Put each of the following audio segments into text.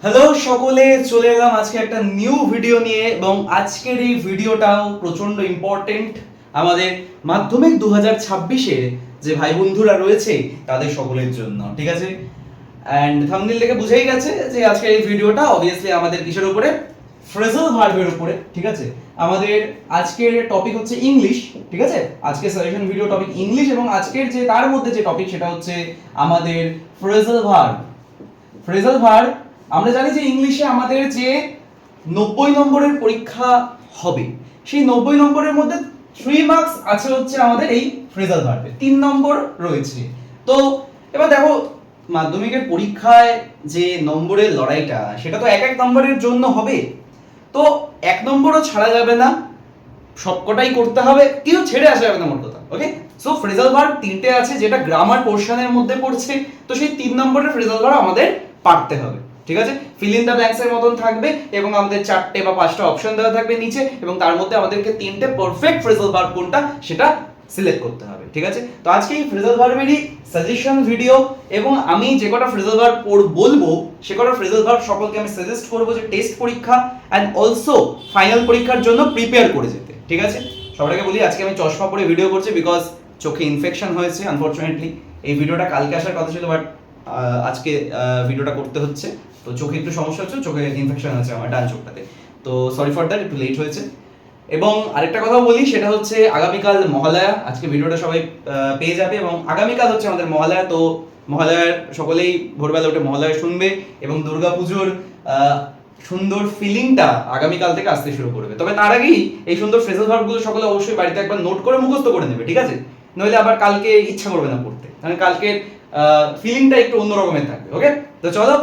Hello সকলে, চলে এলাম আজকে একটা নিউ ভিডিও নিয়ে এবং আজকের এই ভিডিওটাও প্রচন্ড ইম্পর্টেন্ট আমাদের মাধ্যমিক 2026-এর যে ভাই বন্ধুরা রয়েছে তাদের সকলের জন্য, ঠিক আছে? অ্যান্ড থাম্বনেল দেখে বুঝেই গেছে যে আজকের এই ভিডিওটা অবভিয়াসলি আমাদের কিসের উপরে, ফ্রেজাল ভার্বের উপরে, ঠিক আছে? আমাদের আজকের টপিক হচ্ছে ইংলিশ, ঠিক আছে? আজকের সাজেশন ভিডিও টপিক ইংলিশ এবং আজকের যে তার মধ্যে যে টপিক সেটা হচ্ছে আমাদের ফ্রেজাল ভার্ব। ফ্রেজাল ভার্ব আমরা জানি যে ইংলিশে আমাদের যে 90 নম্বরের পরীক্ষা হবে, সেই 90 নম্বরের মধ্যে 3 মার্কস আছে হচ্ছে আমাদের এই ফ্রেজাল ভার্বে, 3 নম্বর রয়েছে। তো এবার দেখো, মাধ্যমিকের পরীক্ষায় যে নম্বরের লড়াইটা সেটা তো এক এক নম্বরের জন্য হবে, তো এক নম্বরও ছাড়া যাবে না, সবকটাই করতে হবে, কিছু ছেড়ে আসা যাবে না মোট কথা। ওকে, সো ফ্রেজাল ভার্ব তিনটে আছে যেটা গ্রামার পোর্শনের মধ্যে পড়ছে, তো সেই 3 নম্বরের ফ্রেজাল ভার্ব আমাদের পারতে হবে, ঠিক আছে? ফিল ইন দ্য ব্ল্যাঙ্কস এর মতন থাকবে এবং আমাদের 4টে বা 5টা অপশন দেওয়া থাকবে নিচে এবং তার মধ্যে আমাদেরকে 3টে পারফেক্ট ফ্রেজাল ভার্ব কোনটা সেটা সিলেক্ট করতে হবে, ঠিক আছে? তো আজকে এই ফ্রেজাল ভার্বেরই সাজেশন ভিডিও এবং আমি যে কটা ফ্রেজাল ভার্ব বলবো সে কটা ফ্রেজাল ভার্ব সকলকে আমি সাজেস্ট করবো যে টেস্ট পরীক্ষা অ্যান্ড অলসো ফাইনাল পরীক্ষার জন্য প্রিপেয়ার করে যেতে, ঠিক আছে? সবাইকে বলি আজকে আমি চশমা পরে ভিডিও করছি বিকজ চোখে ইনফেকশন হয়েছে আনফরচুনেটলি। এই ভিডিওটা কালকে আসার কথা ছিল বাট আজকে ভিডিওটা করতে হচ্ছে, তো চোখে একটু সমস্যা হচ্ছে, চোখে ইনফেকশন আছে আমার ডান চোখটাতে, তো সরি ফর দ্যাট, একটু লেট হয়েছে। এবং আরেকটা কথা বলি সেটা হচ্ছে আগামীকাল মহালয়া, আজকে ভিডিওটা সবাই পেয়ে যাবে এবং আগামীকাল হচ্ছে আমাদের মহালয়া, তো মহালয়ার সকলেই ভোরবেলা উঠে মহালয়া শুনবে এবং দুর্গাপুজোর সুন্দর ফিলিংটা আগামীকাল থেকে আসতে শুরু করবে। তবে তার আগেই এই সুন্দর ফ্রেজাল ভার্বগুলো সকলে অবশ্যই বাড়িতে একবার নোট করে মুখস্থ করে নেবে, ঠিক আছে? নইলে আবার কালকে ইচ্ছা করবে না পড়তে, কারণ কালকের ফিলিংটা একটু অন্য রকমের থাকবে। ওকে, তো চলো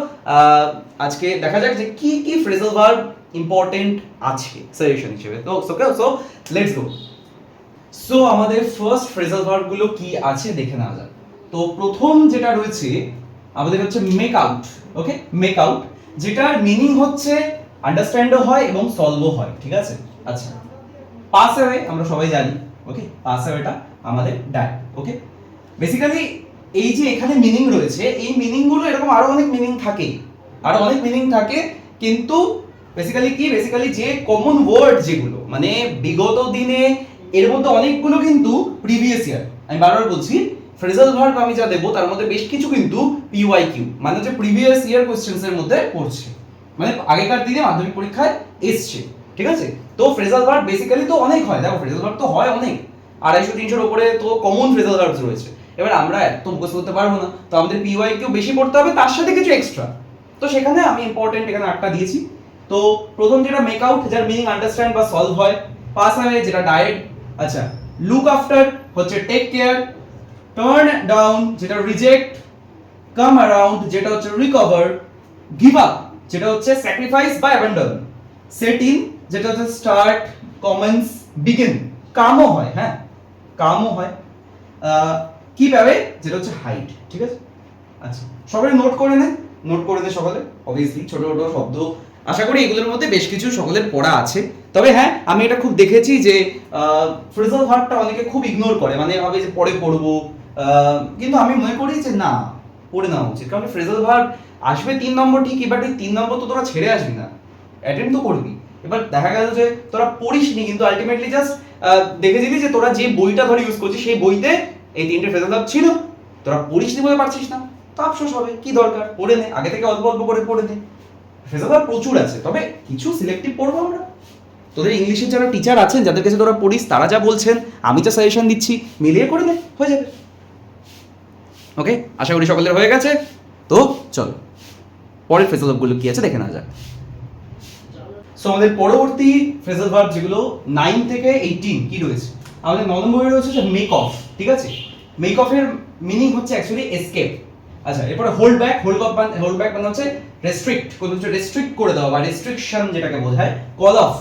আজকে দেখা যাক যে কি কি ফ্রেজাল ভার্ব ইম্পর্টেন্ট আছে সাজেশন হিসেবে। তো সো লেটস গো। সো আমাদের ফার্স্ট ফ্রেজাল ভার্ব গুলো কি আছে দেখে নেওয়া যাক। তো প্রথম যেটা রয়েছে আমাদের হচ্ছে মেক আউট। ওকে, মেক আউট, যেটার মিনিং হচ্ছে আন্ডারস্ট্যান্ডও হয় এবং সলভও হয়, ঠিক আছে? আচ্ছা, পাস অ্যাওয়ে আমরা সবাই জানি। ওকে, পাস অ্যাওয়েটা আমাদের ডাই। ওকে, বেসিক্যালি এই যে এখানে মিনিং রয়েছে, এই মিনিং গুলো এরকম আরো অনেক মিনিং থাকে, আরো অনেক মিনিং থাকে, কিন্তু বেসিক্যালি যে কমন ওয়ার্ড যেগুলো মানে বিগত দিনে এর মধ্যে অনেকগুলো কিন্তু প্রিভিয়াস ইয়ার, আমি বারবার বলছি ফ্রেজাল ভার্ব আমি যা দেবো তার মধ্যে বেশ কিছু কিন্তু পিওয়াইকিউ মানে হচ্ছে প্রিভিয়াস ইয়ার কোশ্চেন্স এর মধ্যে পড়ছে, মানে আগেকার দিনে মাধ্যমিক পরীক্ষায় এসছে, ঠিক আছে? তো ফ্রেজাল ভার্ব বেসিক্যালি তো অনেক হয়, দেখো ফ্রেজাল ভার্ব তো হয় অনেক, 250-300-র উপরে তো কমন ফ্রেজাল ভার্বস রয়েছে। এবার আমরা এত মুখস্থ করতে পারবো না, তো আমাদের পিওয়াইকিউ বেশি পড়তে হবে, তার সাথে কিছু এক্সট্রা, তো সেখানে আমি ইম্পর্টেন্ট এখানে 8টা দিয়েছি। তো প্রথম যেটা মেক আউট, যার মিনিং আন্ডারস্ট্যান্ড বা সলভ হয়। পাস অ্যাওয়ে যেটা ডায়েট। আচ্ছা, লুক আফটার হচ্ছে টেক কেয়ার। টার্ন ডাউন যেটা রিজেক্ট। কাম অ্যারাউন্ড যেটা হচ্ছে রিকভার। গিভ আপ যেটা হচ্ছে স্যাক্রিফাইস বা অ্যাবান্ডন। সেট ইন যেটা হচ্ছে স্টার্ট, কমেন্স, বিগিন। কামও হয়, হ্যাঁ কামও হয়। কিপ অ্যাওয়ে যেটা হচ্ছে হাইড, ঠিক আছে? আচ্ছা, সবাই নোট করে নে সকলে, অবভিয়াসলি ছোট ছোট শব্দ, আশা করি এগুলোর মধ্যে বেশ কিছু সকলের পড়া আছে। তবে হ্যাঁ, আমি এটা খুব দেখেছি যে ফ্রেজাল ভার্বটা অনেকে খুব ইগনোর করে, মানে ভাবে যে পরে পড়বো, কিন্তু আমি মনে করি যে না, পড়ে নেওয়া উচিত, কারণ ফ্রেজাল ভার্ব আসবে 3 নম্বর ঠিকই, বাট এই 3 নম্বর তো তোরা ছেড়ে আসবি না, অ্যাটেন্ড তো করবি। এবার দেখা গেল যে তোরা পড়িসনি, কিন্তু আলটিমেটলি জাস্ট দেখেছিলি যে তোরা যে বইটা ধরে ইউজ করছিস সেই বইতে এই 3টে ফ্রেজাল ভার্ব ছিল, তোরা পড়িসনি বলে পারছিস না, তো আফসোস হবে, কি দরকার, পড়ে নে, আগে থেকে অল্প অল্প করে পড়ে নে। ফ্রেজাল ভার্ব প্রচুর আছে, তবে কিছু সিলেক্টিভ পড়বো আমরা। তোদের ইংলিশের যারা টিচার আছেন, যাদের কাছে তোরা পড়িস, তারা যা বলছেন, আমি যা সাজেশন দিচ্ছি, মিলিয়ে করে নে, হয়ে যাবে। ওকে, আশা করি সকলের হয়ে গেছে। তো চলো পরের ফ্রেজাল ভার্বগুলো কি আছে দেখে নেওয়া যাক। সো আমাদের পরবর্তী ফ্রেজাল ভার্ব যেগুলো 9 থেকে 18 কি রয়েছে, আমাদের 9 নম্বরে রয়েছে যে মেক অফ, ঠিক আছে? মেক অফ এর মিনিং হচ্ছে অ্যাকচুয়ালি এসকেপ। আচ্ছা, এরপরে হোল্ড ব্যাক। হোল্ড ব্যাক মানে হচ্ছে রেস্ট্রিক্ট, কোনো কিছু রেস্ট্রিক্ট করে দেওয়া বা রেস্ট্রিকশন যেটাকে বোঝায়। কল অফ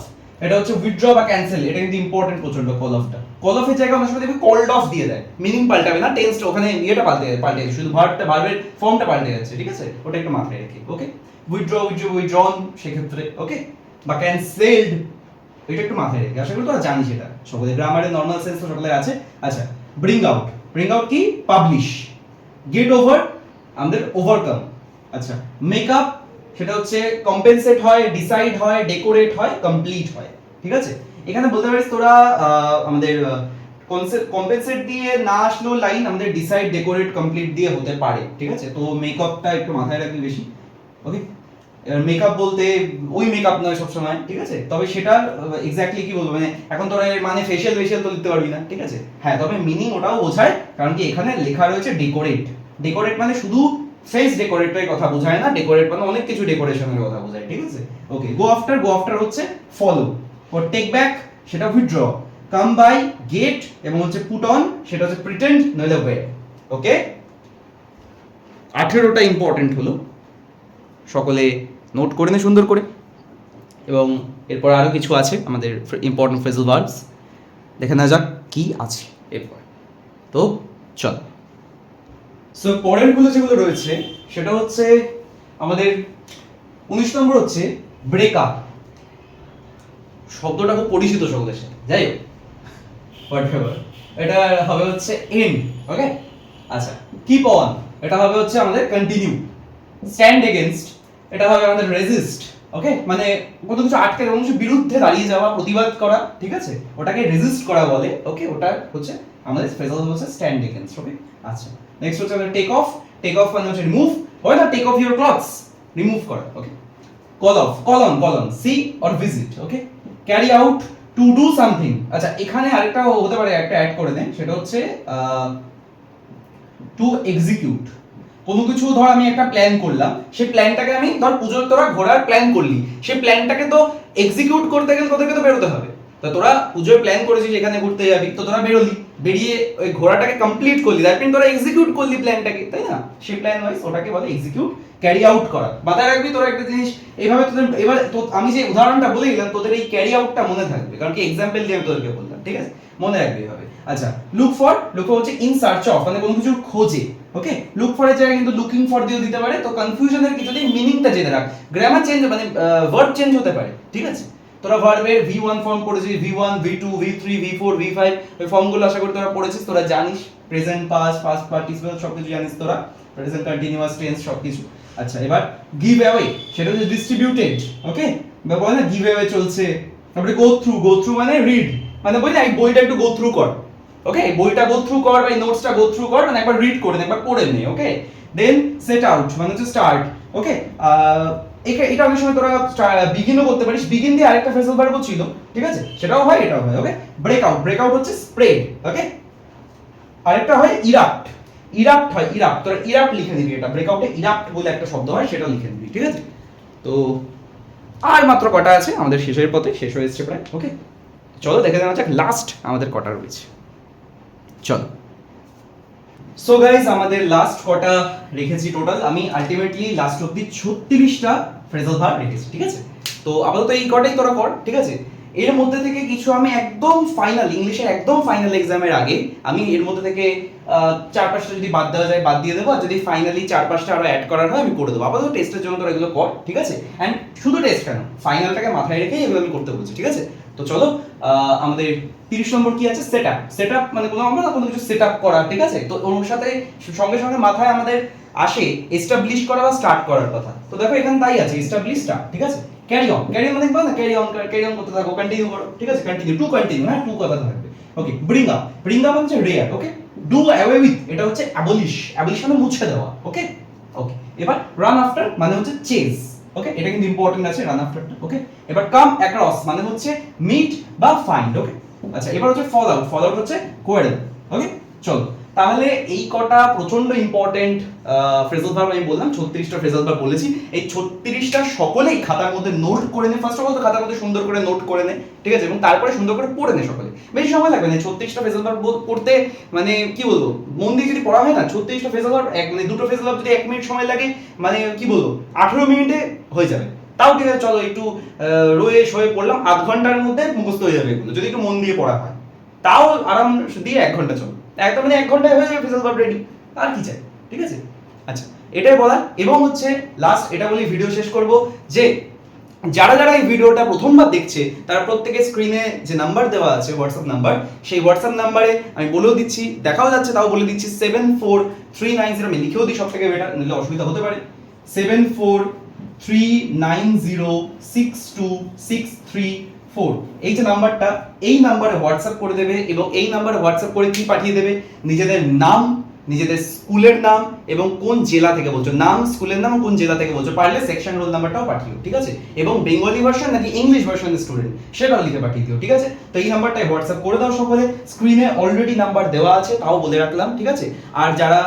এটা হচ্ছে উইথড্র বা ক্যান্সেল, এটা কিন্তু ইম্পর্টেন্ট প্রচন্ড। কল অফটা, কল অফের জায়গায় অনেক সময় দেখবি কলড অফ দিয়ে দেয়, মিনিং পাল্টাবে না, টেন্সটা ওখানে ইয়েটা পাল্টে শুধু ভার্বের ফর্মটা পাল্টে যাচ্ছে, ঠিক আছে? ওটা একটু মাথায় রেখে। ওকে, উইথড্রন সেক্ষেত্রে, ওকে, বা ক্যান্সেলড, এটা একটু মাথায় রেখে, আশা করি তোরা জানিস এটা, সকলে গ্রামারের নর্মাল সেন্স তো সকলের আছে। আচ্ছা, ব্রিং আউট কি, পাবলিশ। গেট ওভার আমাদের ওভারকাম। আচ্ছা, মেক আপ সেটা হচ্ছে কম্পেনসেট হয়, ডিসাইড হয়, ডেকোরেট হয়, কমপ্লিট হয়। ঠিক আছে, এখানে বলতে পারিস তোরা আমাদের কম্পেনসেট দিয়ে না আসলেও লাইন আমাদের ডিসাইড, ডেকোরেট, কমপ্লিট দিয়ে হতে পারে। ঠিক আছে, তো মেকআপটা একটু মাথায় রাখবি বেশি। ওকে, মেকআপ বলতে ওই মেকআপ নয় সবসময়, ঠিক আছে, তবে সেটা এক্স্যাক্টলি কি বলবো, মানে এখন তোরা এর মানে ফেশিয়াল তো লিখতে পারবি না। ঠিক আছে, হ্যাঁ, তবে মিনিং ওটাও বোঝায়, কারণ কি এখানে লেখা রয়েছে ডেকোরেট। ডেকোরেট মানে শুধু ফেস ডেকোরেটের কথা বোঝায় না, ডেকোরেট মানে অনেক কিছু ডেকোরেশনের কথা বোঝায়। ঠিক আছে, ওকে, গো আফটার হচ্ছে ফলো, ও টেক ব্যাক সেটা উইথড্র, কাম বাই গেট, এবং হচ্ছে পুট অন সেটা হচ্ছে প্রিটেন্ড নইলে ওয়্যার। ওকে, 18টা ইম্পর্টেন্ট হলো, সকলে নোট করে নে সুন্দর করে। এবং এরপর আরও কিছু আছে আমাদের ইম্পর্টেন্ট ফ্রেজাল ভার্বস, দেখে না যাক কি আছে এরপর। তো চল, সো পরের গুলো যেগুলো রয়েছে সেটা হচ্ছে আমাদের 19 নম্বর হচ্ছে ব্রেকআপ। শব্দটা খুব পরিচিত সকলের সাথে, যাই হোক হোয়াটএভার, এটা হবে হচ্ছে এন্ড। ওকে, আচ্ছা, কিপ অন এটা হবে হচ্ছে আমাদের কন্টিনিউ, স্ট্যান্ড এগেইনস্ট এটা হবে আমাদের রেজিস্ট। ওকে, মানে কোনো কিছু আটকে কোনো কিছু বিরুদ্ধে দাঁড়িয়ে যাওয়া, প্রতিবাদ করা। ঠিক আছে, ওটাকে রেজিস্ট করা বলে। ওকে, ওটা হচ্ছে আমাদের ফ্রেজাল হচ্ছে স্ট্যান্ড এগেইনস্ট। ওকে, আচ্ছা, নেক্সট হচ্ছে আমাদের টেক অফ। টেক অফ মানে হচ্ছে রিমুভ, হয় না, take off your clothes, remove করা। Okay, call off, call on, see or visit. Okay, carry out, to do something. আচ্ছা, এখানে আরেকটা হতে পারে, একটা অ্যাড করে দেন, সেটা হচ্ছে টু এক্সিকিউট। কোনো কিছু ধর আমি একটা প্ল্যান করলাম, সেই প্ল্যানটাকে আমি ধর পুজোর তোরা ঘোরার প্ল্যান করলি, সেই প্ল্যানটাকে তো এক্সিকিউট করতে গেলে তোদেরকে তো বেরোতে হবে। তো তোরা পুজোর প্ল্যান করেছিস এখানে ঘুরতে যাবি, তো তোরা বেরোলি, বেরিয়ে ওই ঘোরাটাকে কমপ্লিট করলি, দ্যাট মিন তোরা এক্সিকিউট করলি প্ল্যানটাকে, তাই না? সেই প্ল্যান ওয়াইজ ওটাকে বলে এক্সিকিউট, ক্যারি আউট করা। মাথায় রাখবি তোরা একটা জিনিস, এইভাবে তোদের এবার তো আমি যে উদাহরণটা বলে দিলাম তোদের এই ক্যারি আউটটা মনে থাকবে, কারণ কি এক্সাম্পল দিয়ে আমি তোদেরকে বললাম। ঠিক আছে, মনে রাখবি এভাবে। আচ্ছা, লুক ফর হচ্ছে ইন সার্চ অফ, মানে কোনো কিছুর খোঁজে। ওকে, লুক ফর এর জায়গায় কিন্তু লুকিং ফর দিয়েও দিতে পারে, তো কনফিউশনের কিছু নেই, মিনিংটা জেনে রাখ। গ্রামার চেঞ্জ মানে ভার্ব চেঞ্জ হতে পারে। ঠিক আছে, তোরা ভার্বের V1 ফর্ম পড়েছিস, V1 V2 V3 V4 V5, ওই ফর্মগুলো আশা করি তোরা পড়েছিস, তোরা জানিস। প্রেজেন্ট, পাস্ট, পাস্ট পার্টিসিপল সবকিছু জানিস তোরা, প্রেজেন্ট কন্টিনিউয়াস টেন্স সবকিছু। আচ্ছা, এবার গিভ অ্যাওয়ে সেটা হচ্ছে ডিস্ট্রিবিউটেড। ওকে, বা বলে না গিভ অ্যাওয়ে চলছে। তারপরে গো থ্রু মানে রিড, মানে বলি এই বইটা একটু গো থ্রু কর। ওকে, বইটা গো থ্রু কর বা এই নোটসটা গো থ্রু কর, মানে একবার রিড করে নে, একবার পড়ে নে। ওকে, দেন সেট আউট মানে হচ্ছে স্টার্ট। ওকে, এটা অনেক সময় তোরা বিগিনও করতে পারিস, বিগিন দিয়ে আরেকটা ফ্রেজাল ভার্বও ছিল। ঠিক আছে, সেটাও হয়, এটাও হয়। ওকে, ব্রেকআউট হচ্ছে স্প্রেড। ওকে, আরেকটা হয় ইরাপ্ট, হয় ইরাপ্ট, তোরা ইরাপ্ট লিখে দিবি, এটা ব্রেকআউটে ইরাপ্ট বলে একটা শব্দ হয়, সেটাও লিখে দিবি। ঠিক আছে, তো আর মাত্র কটা আছে আমাদের শেষের পথে, শেষ হয়ে এসেছে প্রায়। ওকে, চলো দেখে নেওয়া যাক লাস্ট আমাদের কটা রয়েছে। চলো, সো গাইস, আমাদের লাস্ট কটা রেখেছি টোটাল, আমি আলটিমেটলি লাস্ট অবধি 36টা ফ্রেজাল ভার্ব রেখেছি। ঠিক আছে, তো আপাতত এই কটাই তোরা কর। ঠিক আছে, এর মধ্যে থেকে কিছু আমি একদম ফাইনাল, ইংলিশের একদম ফাইনাল এক্সামের আগে আমি এর মধ্যে থেকে 4-5টা যদি বাদ দেওয়া যায় বাদ দিয়ে দেবো, আর যদি ফাইনালি 4-5টা আরো অ্যাড করার হয় আমি করে দেবো। আপাতত টেস্টের জন্য তোরা এগুলো কর। ঠিক আছে, অ্যান্ড শুধু টেস্ট কেন, ফাইনালটাকে মাথায় রেখেই এগুলো আমি করতে বলছি। ঠিক আছে, তো চলো, আমাদের 30 নম্বর কি আছে, সেটআপ মানে কোনো আমরা কোনো কিছু সেটআপ করা। ঠিক আছে, তো ওর সাথে সঙ্গে সঙ্গে মাথায় আমাদের আসে এস্টাবলিশ করা বা স্টার্ট করার কথা। তো দেখো এখানে তাই আছে, এস্টাবলিশ স্টার্ট। ঠিক আছে, ক্যারি অন মানে বল না, ক্যারি অন করতে থাকো, কন্টিনিউ করো। ঠিক আছে, কন্টিনিউ, হ্যাঁ, টু কথা থাকবে। ওকে, ব্রিং আপ হচ্ছে rare. Okay, do away with এটা হচ্ছে অ্যাবলিশ মানে মুছে দেওয়া। ওকে, এবার রান আফটার মানে হচ্ছে চেজ। ওকে, এটা কিন্তু ইম্পর্টেন্ট আছে, রান আফটারটা। ওকে, এবার কাম অ্যাক্রস মানে হচ্ছে মিট বা ফাইন্ড। ওকে, আচ্ছা, এবার হচ্ছে ফল আউট হচ্ছে কোয়ারেল। ওকে, চলো, তাহলে এই কটা প্রচন্ড ইম্পর্টেন্ট ফ্রেজাল ভার্ব আমি বললাম, 36টা ফ্রেজাল ভার্ব বলেছি। এই 36টা সকলেই খাতার মধ্যে নোট করে নে। ফার্স্ট অফ অল তো খাতার মধ্যে সুন্দর করে নোট করে নে। ঠিক আছে, এবং তারপরে সুন্দর করে পড়ে নে সকলে। বেশি সময় লাগবে না 36টা ফ্রেজাল ভার্ব পড়তে, মানে কি বলবো, মন দিয়ে যদি পড়া হয় না 36টা ফ্রেজাল ভার্ব, মানে দুটো ফ্রেজাল ভার্ব যদি 1 মিনিট সময় লাগে, মানে কি বলবো 18 মিনিটে হয়ে যাবে। তাও ঠিক আছে, চলো একটু রয়ে শোয়ে পড়লাম, আধ ঘন্টার মধ্যে মুখস্থ হয়ে যাবে এগুলো যদি একটু মন দিয়ে পড়া হয়। তাও আরাম দিয়ে 1 ঘন্টা চলো, একদম মানে 1 ঘন্টায় হয়ে যাবে ফ্রেজাল ভার্ব রেডি, আর কি চাই। ঠিক আছে, আচ্ছা, এটাই বলা। এবং হচ্ছে লাস্ট এটা বলি ভিডিও শেষ করব, যে যারা যারা এই ভিডিওটা প্রথমবার দেখছে তারা প্রত্যেকের স্ক্রিনে যে নাম্বার দেওয়া আছে হোয়াটসঅ্যাপ নাম্বার, সেই হোয়াটসঅ্যাপ নাম্বারে আমি বলেও দিচ্ছি, দেখাও যাচ্ছে তাও বলে দিচ্ছি, 7439, আমি লিখেও দিই সব থেকে বেটার, নিলে অসুবিধা হতে পারে, 7439 39062634। এই যে নাম্বারটা, এই নাম্বারে হোয়াটসঅ্যাপ করে দেবে এবং এই নাম্বারে হোয়াটসঅ্যাপ করে কি পাঠিয়ে দেবে, নিজেদের নাম, নিজেদের স্কুলের নাম এবং কোন জেলা থেকে বলছো, নাম, স্কুলের নাম, কোন জেলা থেকে বলছো, পারলে সেকশন রোল নাম্বারটাও পাঠিও, ঠিক আছে? এবং বেঙ্গলি ভার্সন নাকি ইংলিশ ভার্সনের স্টুডেন্ট সেটাও লিখে পাঠিয়ে দিও, ঠিক আছে? তো এই নাম্বারটায় হোয়াটসঅ্যাপ করে দাও সকলে। স্ক্রিনে অলরেডি নাম্বার দেওয়া আছে, তাও বলে রাখলাম, ঠিক আছে? আর যারা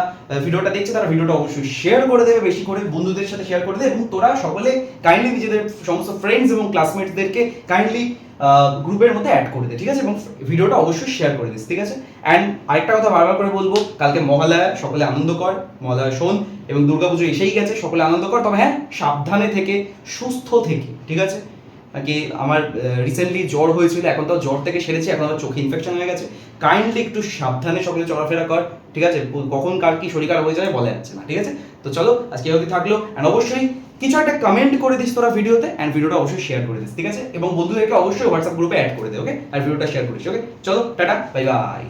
ভিডিওটা দেখছে তারা ভিডিওটা অবশ্যই শেয়ার করে দেবে, বেশি করে বন্ধুদের সাথে শেয়ার করে দেবে এবং তোরা সকলে কাইন্ডলি নিজেদের সমস্ত ফ্রেন্ডস এবং ক্লাসমেটসদেরকে কাইন্ডলি গ্রুপের মধ্যে অ্যাড করে দে, ঠিক আছে? এবং ভিডিওটা অবশ্যই শেয়ার করে দিস, ঠিক আছে? অ্যান্ড আরেকটা কথা বারবার করে বলবো, কালকে মহালয়া, সকলে আনন্দ কর, মহালয়া শোন, এবং দুর্গাপুজো এসেই গেছে, সকলে আনন্দ কর, তবে হ্যাঁ সাবধানে থেকে, সুস্থ থেকে, ঠিক আছে? নাকি আমার রিসেন্টলি জ্বর হয়েছিল, এখন তো জ্বর থেকে সেরেছি, এখন আমার চোখে ইনফেকশন হয়ে গেছে, কাইন্ডলি একটু সাবধানে সকলে চলাফেরা কর, ঠিক আছে? কখন কার কি শরীর খারাপ হয়ে যাবে বলা যাচ্ছে না, ঠিক আছে? তো চলো আজকে অবধি থাকলো, অ্যান্ড অবশ্যই কিছু একটা কমেন্ট করে দিস তোরা ভিডিওতে, অ্যান্ড ভিডিওটা অবশ্যই শেয়ার করে দিস, ঠিক আছে? এবং বন্ধুদেরকে অবশ্যই হোয়াটসঅ্যাপ গ্রুপে অ্যাড করে দে, ওকে? আর ভিডিওটা শেয়ার করিস, ওকে? চলো টাটা, বাই বাই।